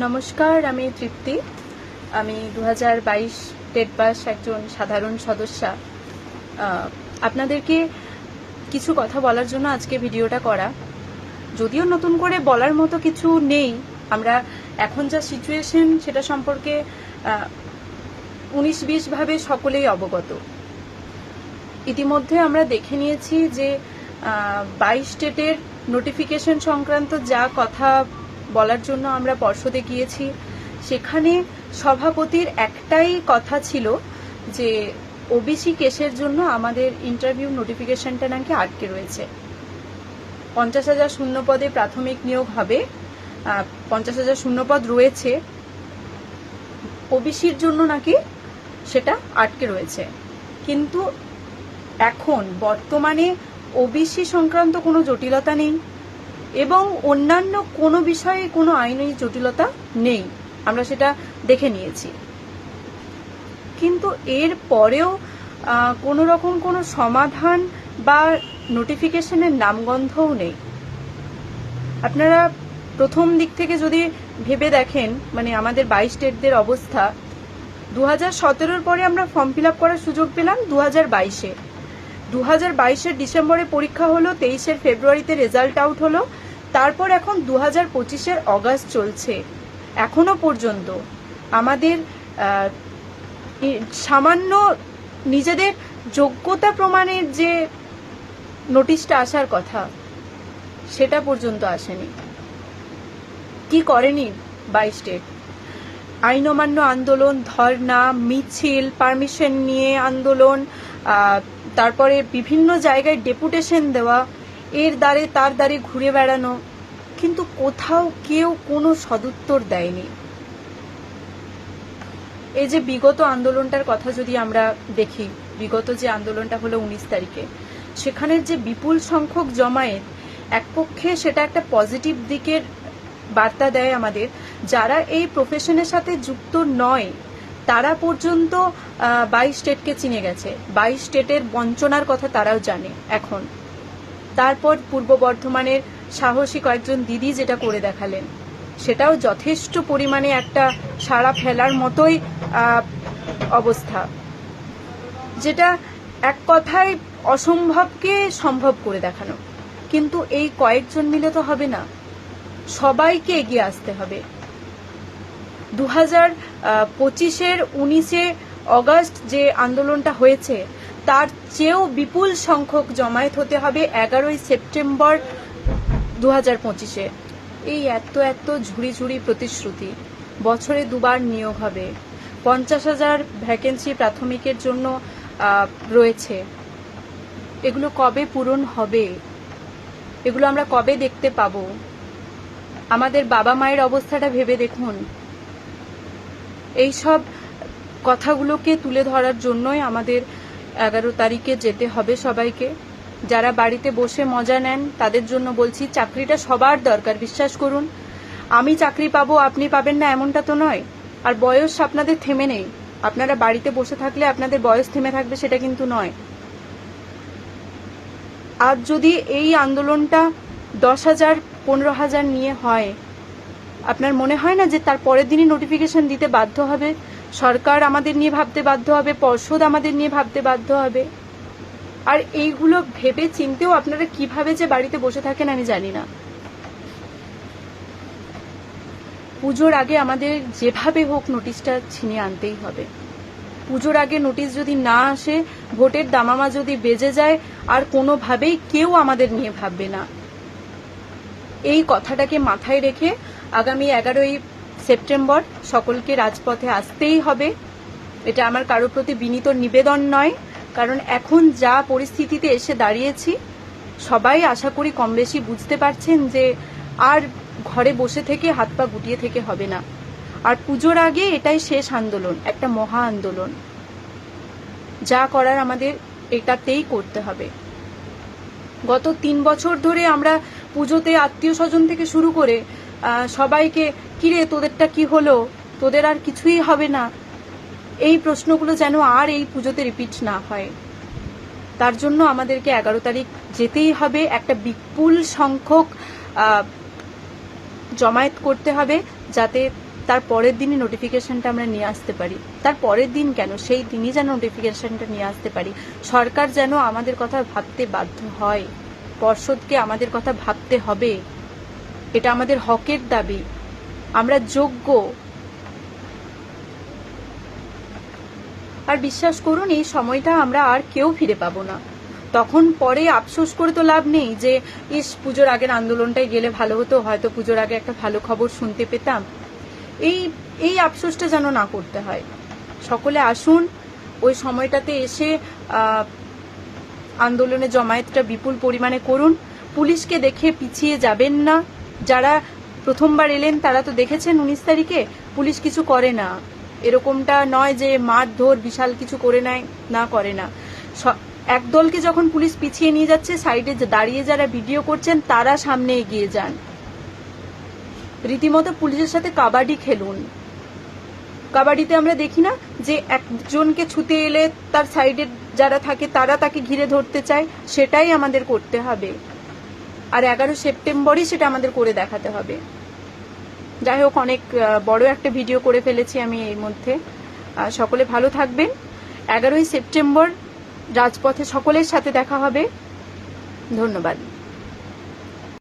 নমস্কার, আমি তৃপ্তি। আমি 2022 টেট পাস একজন সাধারণ সদস্যা। আপনাদেরকে কিছু কথা বলার জন্য আজকে ভিডিওটা করা। যদিও নতুন করে বলার মতো কিছু নেই, আমরা এখন যা সিচুয়েশন সেটা সম্পর্কে 19-20 ভাবে সকলেই অবগত। ইতিমধ্যে আমরা দেখে নিয়েছি যে 22 স্টেটের নোটিফিকেশন সংক্রান্ত যা কথা বলার জন্য আমরা পর্ষদে গিয়েছি, সেখানে সভাপতির একটাই কথা ছিল যে ওবিসি কেসের জন্য আমাদের ইন্টারভিউ নোটিফিকেশনটা নাকি আটকে রয়েছে। 50,000 শূন্যপদে প্রাথমিক নিয়োগ হবে, 50,000 শূন্যপদ রয়েছে, ওবিসির জন্য নাকি সেটা আটকে রয়েছে। কিন্তু এখন বর্তমানে ওবিসি সংক্রান্ত কোনো জটিলতা নেই এবং অন্যান্য কোনো বিষয়ে কোনো আইনি জটিলতা নেই, আমরা সেটা দেখে নিয়েছি। কিন্তু এর পরেও কোনো রকম কোনো সমাধান বা নোটিফিকেশনের নামগন্ধও নেই। আপনারা প্রথম দিক থেকে যদি ভেবে দেখেন, মানে আমাদের 22 স্টেটদের অবস্থা, 2017 পরে আমরা ফর্ম ফিল আপ করার সুযোগ পেলাম 2022-এ। 2022-এর ডিসেম্বরে পরীক্ষা হলো, 23 ফেব্রুয়ারিতে রেজাল্ট আউট হলো, তারপর এখন 2025-এর অগাস্ট চলছে। এখনো পর্যন্ত আমাদের সামান্য নিজেদের যোগ্যতা প্রমাণের যে নোটিশটা আসার কথা সেটা পর্যন্ত আসেনি। কি করেনি 22 স্টেট? আইন অমান্য আন্দোলন, ধর্ণা, মিছিল, পারমিশন নিয়ে আন্দোলন, তারপরে বিভিন্ন জায়গায় ডেপুটেশন দেওয়া, এর দ্বারে তার দ্বারে ঘুরে বেড়ানো, কিন্তু কোথাও কেউ কোনো সদুত্তর দেয়নি। এই যে বিগত আন্দোলনটার কথা যদি আমরা দেখি, বিগত যে আন্দোলনটা হলো 19 তারিখে, সেখানের যে বিপুল সংখ্যক জমায়েত, এক পক্ষে সেটা একটা পজিটিভ দিকের বার্তা দেয় আমাদের। যারা এই প্রফেশনের সাথে যুক্ত নয় তারা পর্যন্ত 22 স্টেটকে চিনে গেছে, 22 স্টেটের বঞ্চনার কথা তারাও জানে এখন। তারপর পূর্ব বর্ধমানের সাহসী কয়েকজন দিদি যেটা করে দেখালেন, সেটাও যথেষ্ট পরিমাণে একটা সাড়া ফেলার মতোই অবস্থা, যেটা এক কথায় অসম্ভবকে সম্ভব করে দেখানো। কিন্তু এই কয়েকজন মিলে তো হবে না, সবাইকে এগিয়ে আসতে হবে। 2025-এর 19 অগাস্ট যে আন্দোলনটা হয়েছে, তার চেয়েও বিপুল সংখ্যক জমায়েত হতে হবে 11 সেপ্টেম্বর 2025-এ। এই এত ঝুড়ি ঝুড়ি প্রতিশ্রুতি, বছরে 2 বার নিয়োগ হবে, 50,000 ভ্যাকেন্সি প্রাথমিকের জন্য রয়েছে, এগুলো কবে পূরণ হবে? এগুলো আমরা কবে দেখতে পাবো? আমাদের বাবা মায়ের অবস্থাটা ভেবে দেখুন। এই সব কথাগুলোকে তুলে ধরার জন্যই আমাদের 11 তারিখে যেতে হবে সবাইকে। যারা বাড়িতে বসে মজা নেন তাদের জন্য বলছি, চাকরিটা সবার দরকার, বিশ্বাস করুন। আমি চাকরি পাবো, আপনি পাবেন না এমনটা তো নয়। আর বয়স আপনাদের থেমে নেই, আপনারা বাড়িতে বসে থাকলে আপনাদের বয়স থেমে থাকবে সেটা কিন্তু নয়। আজ যদি এই আন্দোলনটা 10,000 15,000 নিয়ে হয়, আপনার মনে হয় না যে তার পরের দিনই নোটিফিকেশন দিতে বাধ্য হবে সরকার, আমাদের নিয়ে ভাবতে বাধ্য হবে, পর্ষদ আমাদের নিয়ে ভাবতে বাধ্য হবে? আর এইগুলো ভেবে চিনতেও আপনারা কিভাবে যে বাড়িতে বসে থাকেন আমি জানি না। পুজোর আগে আমাদের যেভাবে হোক নোটিশটা ছিনিয়ে আনতেই হবে। পুজোর আগে নোটিশ যদি না আসে, ভোটের দামামা যদি বেজে যায়, আর কোনোভাবেই কেউ আমাদের নিয়ে ভাববে না। এই কথাটাকে মাথায় রেখে আগামী 11 সেপ্টেম্বর সকলকে রাজপথে আসতেই হবে। এটা আমার কারোর প্রতি বিনীত নিবেদন নয়, কারণ এখন যা পরিস্থিতিতে এসে দাঁড়িয়েছি, সবাই আশা করি কম বেশি বুঝতে পারছেন যে আর ঘরে বসে থেকে হাত পা গুটিয়ে থেকে হবে না। আর পুজোর আগে এটাই শেষ আন্দোলন, একটা মহা আন্দোলন। যা করার আমাদের এটাতেই করতে হবে। গত 3 বছর ধরে আমরা পুজোতে আত্মীয় স্বজন থেকে শুরু করে সবাইকে, কিরে তোদেরটা কি হলো, তোদের আর কিছুই হবে না, এই প্রশ্নগুলো যেন আর এই পুজোতে রিপিট না হয়, তার জন্য আমাদেরকে 11 তারিখ যেতেই হবে। একটা বিপুল সংখ্যক জমায়েত করতে হবে, যাতে তার পরের দিনই নোটিফিকেশনটা আমরা নিয়ে আসতে পারি। তার পরের দিন কেন, সেই দিনই যেন নোটিফিকেশনটা নিয়ে আসতে পারি। সরকার যেন আমাদের কথা ভাবতে বাধ্য হয়, পর্ষদকে আমাদের কথা ভাবতে হবে। এটা আমাদের হকের দাবি, আমরা যোগ্য। আর বিশ্বাস করুন, এই সময়টা আমরা আর কেউ ফিরে পাবো না। তখন পরে আফসোস করে তো লাভ নেই যে ইস, পুজোর আগের আন্দোলনটাই গেলে ভালো হতো, হয়তো পুজোর আগে একটা ভালো খবর শুনতে পেতাম। এই আফসোসটা যেন না করতে হয়। সকলে আসুন, ওই সময়টাতে এসে আন্দোলনের জমায়েতটা বিপুল পরিমাণে করুন। পুলিশকে দেখে পিছিয়ে যাবেন না। যারা প্রথমবার এলেন তারা তো দেখেছেন 19 তারিখে পুলিশ কিছু করে না। এরকমটা নয় যে মারধর বিশাল কিছু করে নেয়, না করে না। একদলকে যখন পুলিশ পিছিয়ে নিয়ে যাচ্ছে, সাইডে দাঁড়িয়ে যারা ভিডিও করছেন তারা সামনে এগিয়ে যান। রীতিমতো পুলিশের সাথে কাবাডি খেলুন। কাবাডিতে আমরা দেখি না যে একজনকে ছুতে এলে তার সাইডে যারা থাকে তারা তাকে ঘিরে ধরতে চায়, সেটাই আমাদের করতে হবে। আর 11 সেপ্টেম্বরই সেটা আমাদের করে দেখাতে হবে। যাই হোক, অনেক বড় একটা ভিডিও করে ফেলেছি আমি এর মধ্যে। সকলে ভালো থাকবেন। 11ই সেপ্টেম্বর রাজপথে সকলের সাথে দেখা হবে। ধন্যবাদ।